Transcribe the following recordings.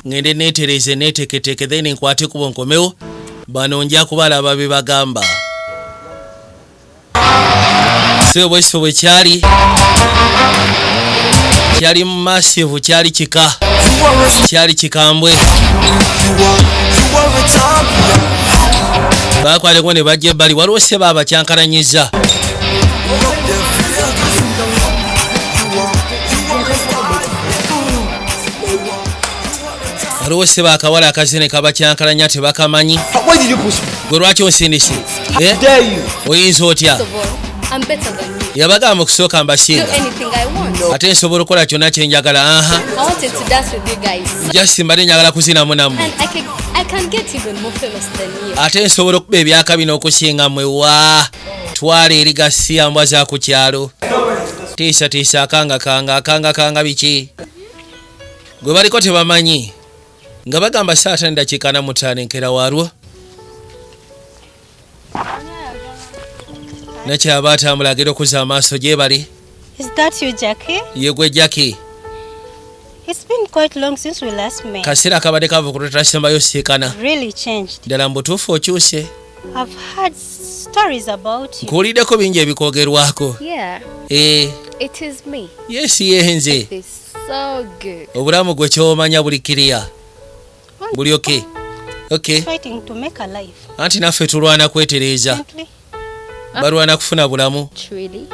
ngende netereze neteketeke then nkwate kubo nkomewo bano nja kubalaba be bagamba so bwe kyali massive kyali kikambwe bakwaleko ne bajja ebbali waliwo seba abakyankalanyiza waliwo seba akawala akazine kabakyankalanya tebakamanyi gwe lwaki onsindisi oyinza otya yabagamba okusooka mbashinga ate nsobola okukola kyonna kyenjagala just mbadde njagala kuzinamu nammwe ate nsobola okuba ebyaka bino okusinga mmwe wa twala eri gasiya mbwa za ku kyalo tiisa akanga biki gwe baliko tebamanyi nga bagamba saata ndakiika na mutaano enkera waalwo nakyaba atambula agenda okuza amaaso gye bali. Is that you, Jackie? Yegwe Jackie. It's been quite long since we last met. Kasera kabadde kava kututasembayo siikana. Really changed. Ddala mbutuufu okyuse. I've heard stories about you. Nkuwuliddeko bingi ebikwogerwako. Yeah. It is me. Yes, yenze. It is so good. Obulamu gwe kyomanya buli kiriya. Buli okay. Okay. Fighting to make a life. Anti naffe tulwana kwetereeza. Balwana kufuna bulamu. Truly.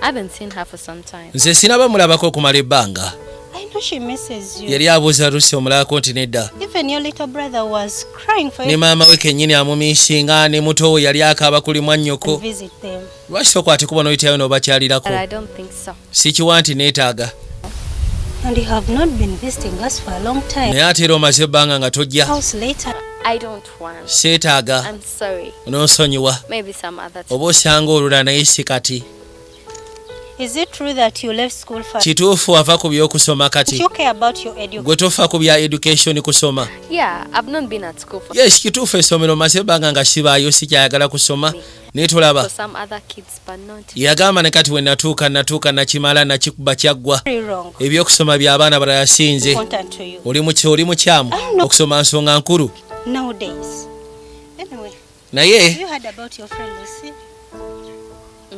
I haven't seen her for some time. Nze sinaba mulabako okumala ebbanga. I know she misses you. Yali abuuza Lucy omulabako nti nedda. Even your little brother was crying for you. Ne maama we kennyini amumishinga ne muto we yali akaaba kuli mwannyoko. Visit them. Lwaki sokwate kubona oyitayo n'obakyalirako? I don't think so. Sikiwa nti neetaaga. And you have not been visiting us for a long time. Naye ate era omaze ebbanga nga tojja. House later. I don't want. Seetaaga. I'm sorry. N'onsonyiwa. Maybe some other time. Oba osanga olula naye si kati. Is it true that you left school for? Kituufu wava ku by'okusoma kati. You care about your education. Gwe tofa ku bya education kusoma. Yeah, I've not been at school for. Yes, kituufu essomero maze ebbanga nga sibaayo sikyayagala kusoma. Naye tolaba. For some other kids, but not. Yagamba ne kati we natuuka nakimala nakikuba kyaggwa. Very wrong. Ebyokusoma by'abaana balala sinze. Important to you. Oli mukyamu okusoma nsonga nkulu. Nowadays. Anyway. Naye. You heard about your friend Lucy?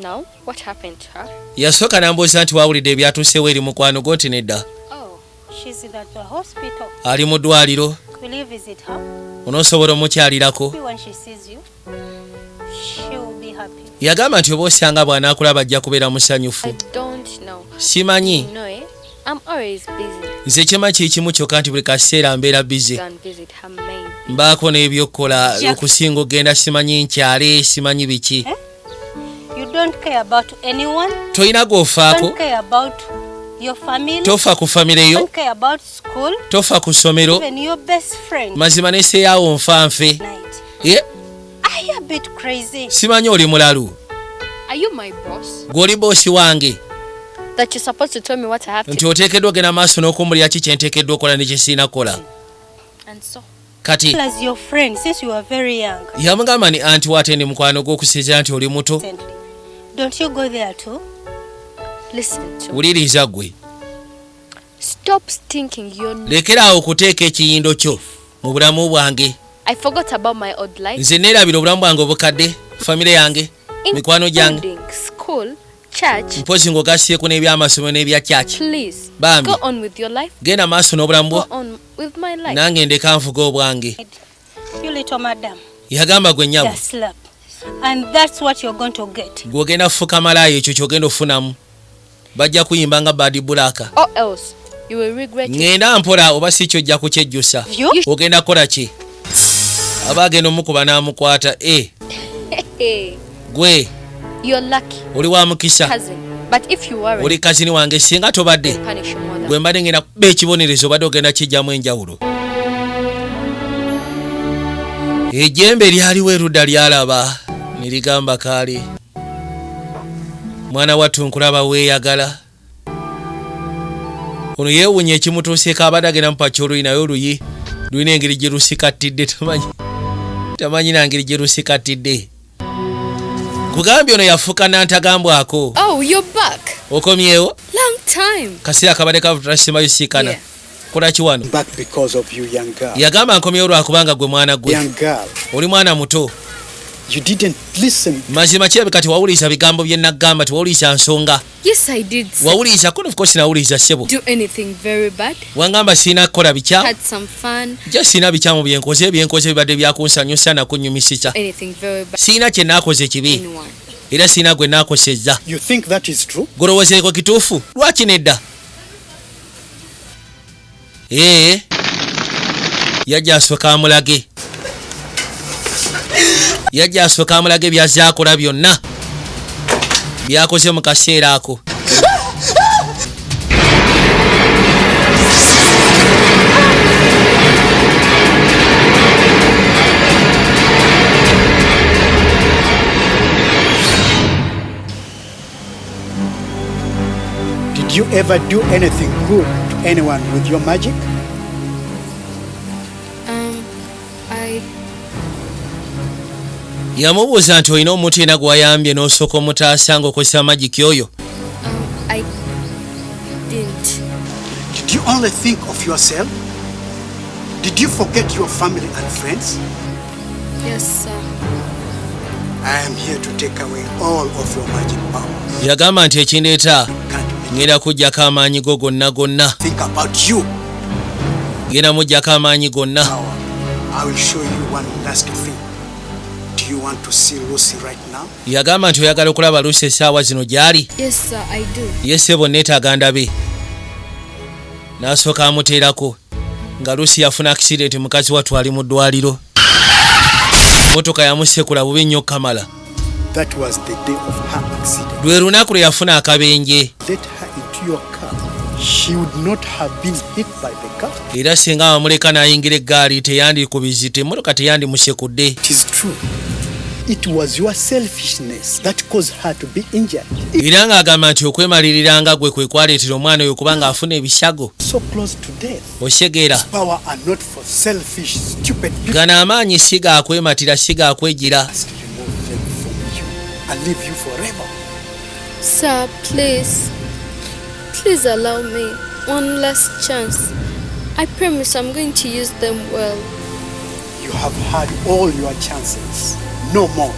No. What happened to her? Yasooka n'ambuuza nti wawulidde ebyatuusewo eri mukwano gwo nti nedda. Oh, she's at the hospital. Ali mu ddwaliro. Will you visit her? Onoosobola omukyalirako. When she sees you, she will be happy. Yagamba nti oba osanga bw'anaakulaba ajja kubeera musanyufu. I don't know. Simanyi. No, I'm always busy. Nze kimanyi kikimu kyokka nti buli kaseera mbeera busy. Go and visit her maybe. Mbaako n'ebyokukola okusinga ogenda simanyi nkyale simanyi biki. You don't care about anyone. Toyina gwofaako. Don't care about your family. Tofa ku famire yo. Don't care about school. Tofa ku ssomero. Even your best friend. Mazima neseeyaawo nfanfe. Yeah. Are you a bit crazy? Simanyi oli mulalu. Are you my boss? Gw'oli boosi wange. That you're supposed to tell me what I have to do. Nti oteekeddwa ogenda maaso n'okumbulira ki kye nteekeddwa okukola ne kye sirina kukola. And so. Kati. As your friend since you were very young. Yamugamba ni anti waate ndi mukwano gw'okusinziira nti oli muto. Don't you go there too? Listen to me. Wuliriza gwe. Stop thinking you're. Lekeraawo okuteeka ekiyindo kyo mu bulamu bwange. I forgot about my old life. Nze neerabira obulamu bwange obukadde, famire yange, mikwano gyange. School, church. Mpozi ng'ogasseeko n'ebyamasomero n'ebya church. Please. Bambi. Go on with your life. Genda maaso n'obulamu bwo. Go on with my life. Nange ndeka nvuga obwange. You little madam. Yagamba gwe nnyabo. Just slap. And that's what you're going to get. Gw'ogenda kufuka malaayo ekyo ky'ogenda ofunamu. Bajja kuyimba nga Bad Black. Or else you will regret it. Ngenda mpola oba si kyojja kukyejjusa. Ogenda kukola ki? Aba agenda omukuba n'amukwata. Gwe. You're lucky. Oli wa mukisa. Cousin. But if you weren't, oli kazini wange singa tobadde. Gwe mbadde ngenda kuba ekibonerezo obadde ogenda kijjamu enjawulo. Ejjembe lyaliwo erudda lyalaba nerigamba kaali. Mwana wattu nkulaba weeyagala. Ono yeewunya ekimutuuseeko abadde agenda mupakya oluyi naye oluyi lulina engeri gye lusikattidde tamanyi na ngeri gye lusikattidde. Kugambye ono yafuuka nantagambwako. Oh, you're back. Okomyewo? Long time. Kaseera kabadde kava tutasimayo siikana. okola ki wano? Back because of you, young girl. Yagamba nkomyewo lwakubanga gwe mwana gwe. Young girl. Oli mwana muto. You didn't listen. Mazima kirabika tewawuliza bigambo bye nagamba, tewawuliza nsonga. Yes, I did. Wawuliza of course nawuliza sebo. Do anything very bad. Wangamba sina kukola bikyamu. Had some fun. Just sina bikyamu byenkoze bibadde byakunsanyusa na kunnyumisisa. Anything very bad. Sina kye naakoze kibi. Anyone. Era sina gwe naakosezza. You think that is true? Golowoozeeko kituufu? Lwaki nedda? Yajja asooka amulage. Yajja asooka amulage byazze akola byonna byakoze mu kaseera ako. Did you ever do anything good to anyone with your magic? Yamubuuza nti olina omuntu yenna gwe wayambye n'osooka omutaasa ng'okozesa magiki oyo. I didn't. Did you only think of yourself? Did you forget your family and friends? Yes, sir. I am here to take away all of your magic powers. Yagamba nti ekindeeta ngenda kuggyako amaanyi go gonna. Think about you. Ngenda muggyako amaanyi gonna. I will show you one last thing. Do you want to see Lucy right now? Yagamba nti oyagala okulaba Lucy essaawa zino gy'ali. Yes, sir, I do. Yesebo neetaaga ndabe. N'asooka amuteerako nga Lucy yafuna accident, mukazi wattu ali mu ddwaliro. Motoka yamusekula bubi nnyo Kamala. That was the day of her accident. Lwe lunaku lwe yafuna akabenje. Let her into your car. She would not have been hit by the car. Era singa bamuleka n'ayingira eggaali teyandikubizite, emmotoka teyandimusekudde. It is true. It was your selfishness that caused her to be injured. Era ng'agamba nti okwemaliriranga gwe kwe kwaleetera omwana oyo kubanga afuna ebisago. So close to death. Osegeera. Power are not for selfish, stupid people. Gano amaanyi si gaakwematira, si gaakwegira. Must remove them from you and leave you forever. Sir, please. Please allow me one last chance. I promise I'm going to use them well. You have had all your chances. No more.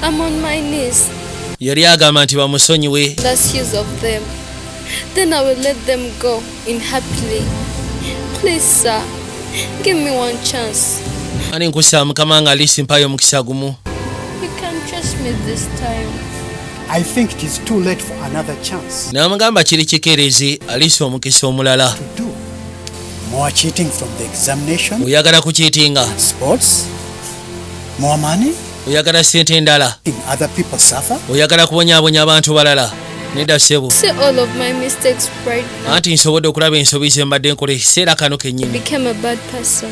I'm on my knees. Yali agamba nti bamusonyiwe. Last use of them. Then I will let them go in happily. Please, sir. Give me one chance. Ani nkussa Mukama nga Alice mpayo omukisa gumu. You can trust me this time. I think it is too late for another chance. N'amugamba kiri kikeerezi Alice omukisa omulala. To do more cheating from the examination. Oyagala kukiitinga. Sports. More money. Oyagala ssente endala. In other people suffer. Oyagala kubonyaabonya abantu balala. Nedda ssebo. See all of my mistakes right now. Anti nsobodde okulaba ensobi ze mbadde nkola ekiseera kano kennyini. Became a bad person.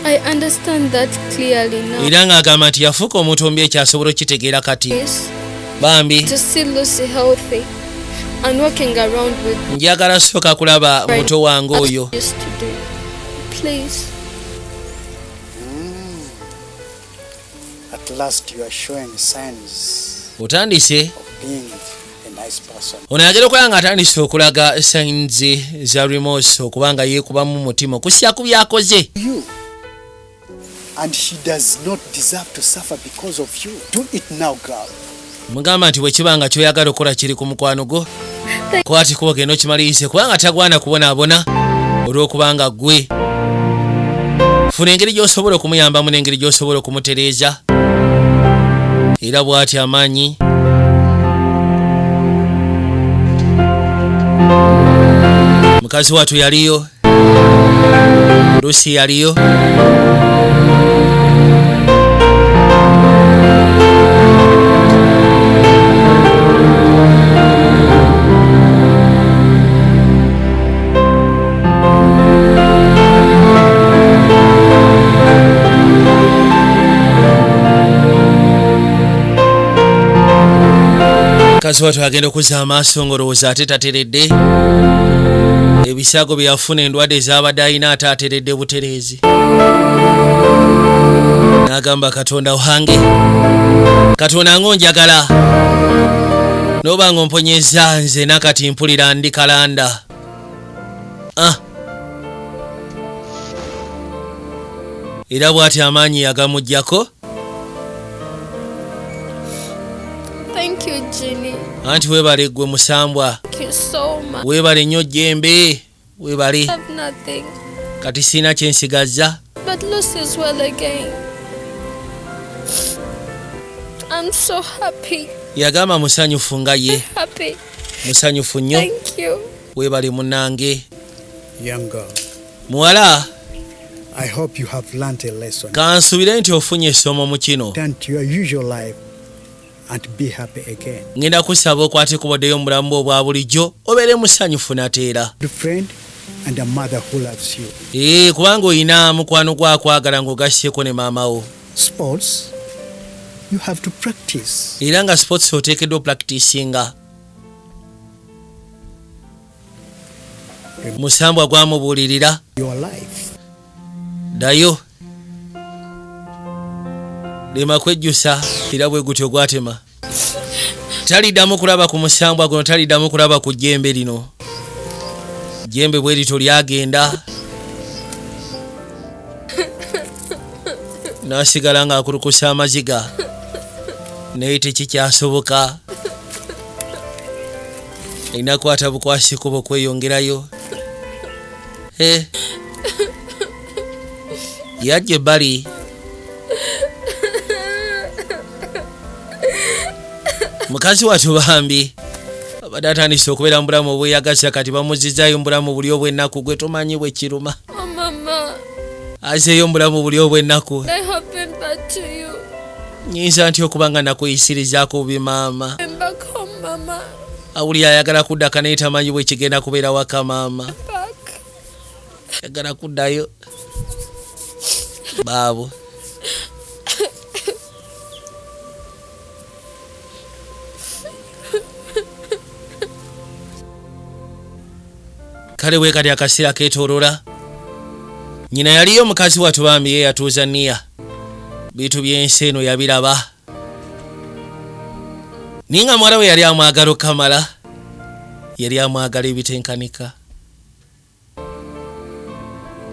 I understand that clearly now. Era ng'agamba nti yafuuka omuntu omubi ekyasobola okukitegeera kati. Yes. Bambi. To see Lucy healthy and walking around with Njagala sooka kulaba muto wange oyo. I used to do. Please. At last you are showing signs Otandise. of being a nice person. Ono agera okulaba ng'atandise okulaga signs za remorse okubanga yeekubamu mutima okusya ku byakoze. You. And she does not deserve to suffer because of you. Do it now, girl. Mugamba nti bwe kibanga ky'oyagala okukola kiri ku mukwano gwo. Kwati kuba genda okimalirize kubanga tagwana kubonaabona olw'okubanga ggwe. Funa engeri gy'osobola okumuyambamu n'engeri gy'osobola okumutereeza. Era bw'ati amaanyi. Mukazi wattu yaliyo. Lucy yaliyo. Mukazi wattu agenda okuzza amaaso ng'olowooza ate tateredde. Ebisago bye yafuna endwadde ez'abadde alina ate ateredde butereezi. N'agamba Katonda wange. Katonda ng'onjagala. N'oba ng'omponyeza nze nakati mpulira ndi kalanda. Era bw'ati amaanyi yagamuggyako. Thank you, Genie. Anti weebale gwe musambwa. Thank you so much. Weebale nnyo Jembe. Weebale. I have nothing. Kati sina kye nsigazza. But Lucy is well again. I'm so happy. Yagamba musanyufu nga ye. Happy. Musanyufu nnyo. Thank you. Weebale munnange. Young girl, Muwala, I hope you have learnt a lesson. kansubire nti ofunye essomo mu kino. Turn to your usual life and be happy again. Ngenda kusaba okwate kubaddeyo mu bulamu obwa bulijjo obeere musanyufu nateera. A friend and a mother who loves you. Kubanga olina mukwano gwakwagala ng'ogasseko ne maama wo. Sports, you have to practice. Era nga sports oteekeddwa practicinga. Musambwa gwamubuulirira. Your life. Ddayo. Lema kwejjusa era bwe gutyo gwatema. Taliddamu kulaba ku musambwa guno, taliddamu kulaba ku Jembe lino. Jembe bwe lito lyagenda. N'asigala ng'akulukusa amaziga. Naye tekikyasoboka. Alina kwata bukwasi kubo kweyongerayo. Yajja ebbali. Mukazi wattu bambi abadde atandise okubeera mu bulamu obweyagasa kati bamuzizaayo mu bulamu buli obw'ennaku gwe tomanyi bwe kiruma. Oh, Mama. Azeeyo mu bulamu buli obw'ennaku. I have been bad to you. Nyinza ntya okuba nga nakuyisirizaako bubi maama. I'm back home, Mama. Awuli ayagala kuddaka naye tamanyi bwe kigenda kubeera waka maama. Back. Ayagala kuddayo. Baabo. Kale weekali akaseera keetoolola. Nyina yaliyo mukazi wattu bambi ye yatuuza Nia. Bintu by'ensi eno yabiraba. Ninga muwala we yali amwagala okamala. Yali amwagala ebitenkanika.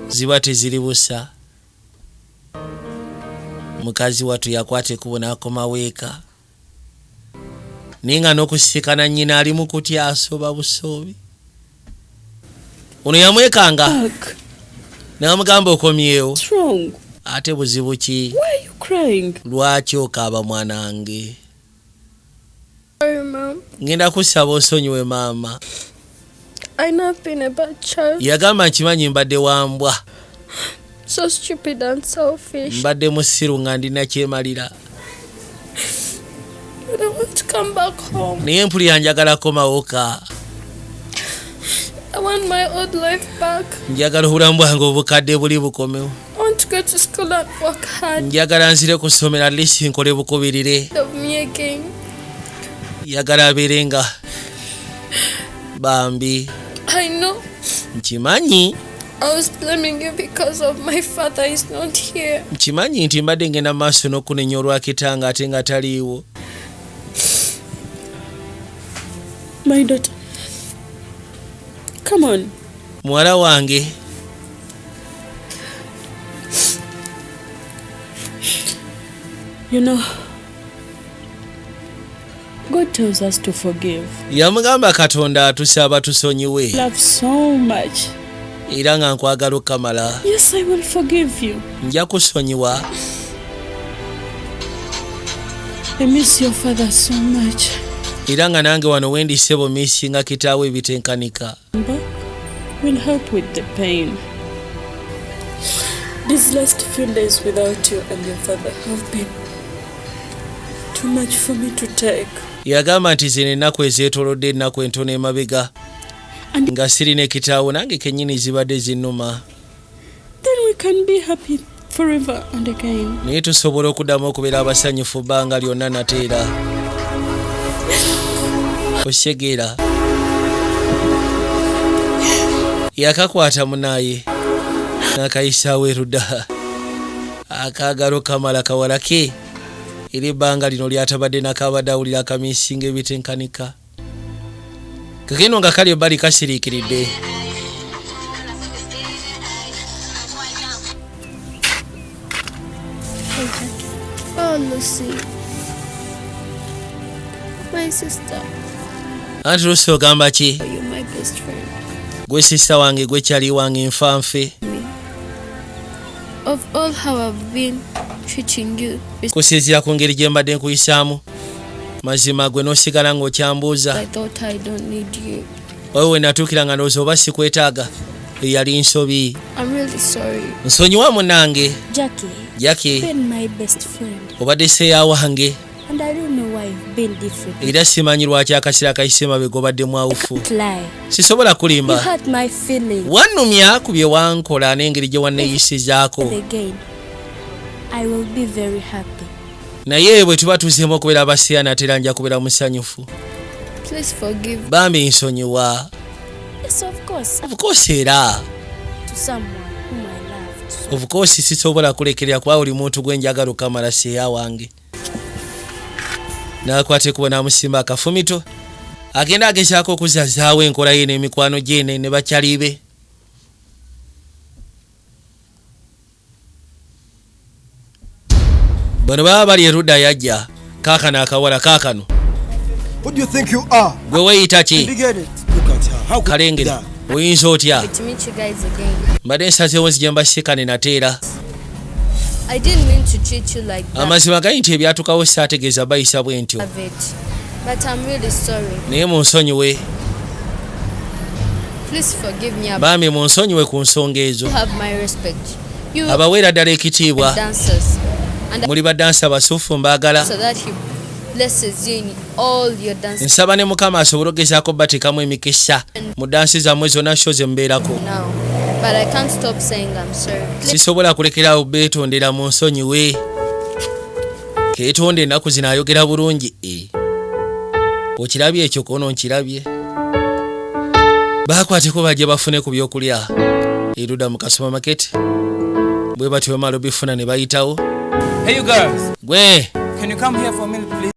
Ziba teziri busa. Mukazi wattu yakwata ekkubo n'akoma weeka. Ninga n'okusikana nnyina ali mu kutya asoba busoobi. Ono yamwekanga. N'amugamba okomyewo. What's wrong? Ate buzibu ki? Why are you crying? Lwaki okaaba mwanange? Sorry, Mom. Ngenda kusaba osonyiwe maama. I know I've been a bad child. Yagamba nkimanyi mbadde wambwa. So stupid and selfish. Mbadde musiru nga ndina kyemalira. But I want to come back home. Naye mpulira njagala komawoka. I want my old life back. Njagala obulamu bwange obukadde buli bukomewo. I want to go to school and work hard. Njagala nzire ku ssomero at least nkole bukubirire. Love me again. Yagala abeere nga bambi. I know. Nkimanyi. I was blaming you because of my father is not here. Nkimanyi nti mbadde ngenda maaso n'okunenya olwa kitanga ate nga taliiwo. My daughter. Come on. Muwala wange. You know, God tells us to forgive. Yamugamba Katonda atusaba tusonyiwe. Love so much. Era nga nkwagala okamala. Yes, I will forgive you. Nja kusonyiwa. I miss your father so much. Era nga nange wano wendise bumisi nga kitaawe ebitenkanika. But will help with the pain. These last few days without you and your father have been too much for me to take. Yagamba nti zino ennaku ezeetoolodde ennaku entono emabega. Nga sirina ekitaawo nange kennyini zibadde zinnuma. Then we can be happy forever and again. Naye tusobola okuddamu okubeera abasanyufu bbanga lyonna nateera. Osegera. Yakakwata munaaye. N'akayisaawo erudda. Akaagalo kamala kawala ke. Eri ebbanga lino lyatabadde n'akaabadde awulira akamisinga ebitenkanika. Kakeno nga kali ebbali kasiriikiridde. Oh, Lucy. My sister. Anti Lucy ogamba ki? You're my best friend. Gwe sista wange gwe kyali wange nfanfe. Of all how I've been treating you. Kusinziira ku ngeri gye mbadde nkuyisaamu. Mazima gwe n'osigala ng'okyambuuza. I thought I don't need you. Wewe natuukira nga ndowooza oba sikwetaaga. Yali nsobi. I'm really sorry. Nsonyiwa munnange. Jackie. Been my best friend. Obadde seeya wange. And I don't know why you've been different. Era simanyi lwaki akaseera kayise mabega obadde mwawufu. Lie. Sisobola kulimba. You hurt my feelings. Wannumya ku bye wankola n'engeri gye wanneeyisizaako. Again, I will be very happy. Naye bwe tuba tuzeemu okubeera abaseera natera nja kubeera musanyufu. Please forgive. Bambi nsonyiwa. Yes, of course. Of course era. To someone whom I loved. Of course sisobola kulekerera kuba buli muntu gwe njagala okamala seeya wange. N'akwate kuba n'amusimba akafumito. Agenda agezaako okuzazaawo enkola ye n'emikwano gye ne bakyali be. Bano baba bali erudda yajja. Kaakano akawala kaakano. What do you think you are? Gwe weeyita ki? Look at her. How could Kalengere. that? Oyinza otya? To meet you guys again. Mbadde nsazeewo nzije mbasikane nateera. I didn't mean to treat you like that. Amazima gali nti ebyatukawo saategeeza bayisa bwe ntyo. But I'm really sorry. Naye munsonyiwe. Please forgive me. Bambi munsonyiwe ku nsonga ezo. You have my respect. You Abaweera ddala ekitiibwa. dancers. And Muli badansa basuufu mbaagala. so that he blesses you in all your dances Nsaba ne Mukama asobole okugezaako bateekamu emikisa mu dansi zammwe zonna sho ze mbeerako. now. But I can't stop saying I'm sorry. Please Sisobola kulekeraawo beetondera mu nsonyiwe. Keetonde ennaku zino ayogera bulungi. Okirabye ekyo kono nkirabye. Baakwateko bajje bafune ku byokulya. Erudda mu kasupamaketi. Bwe batyo bamala obifuna ne bayitawo. Hey you girls, Gwe can you come here for a minute please?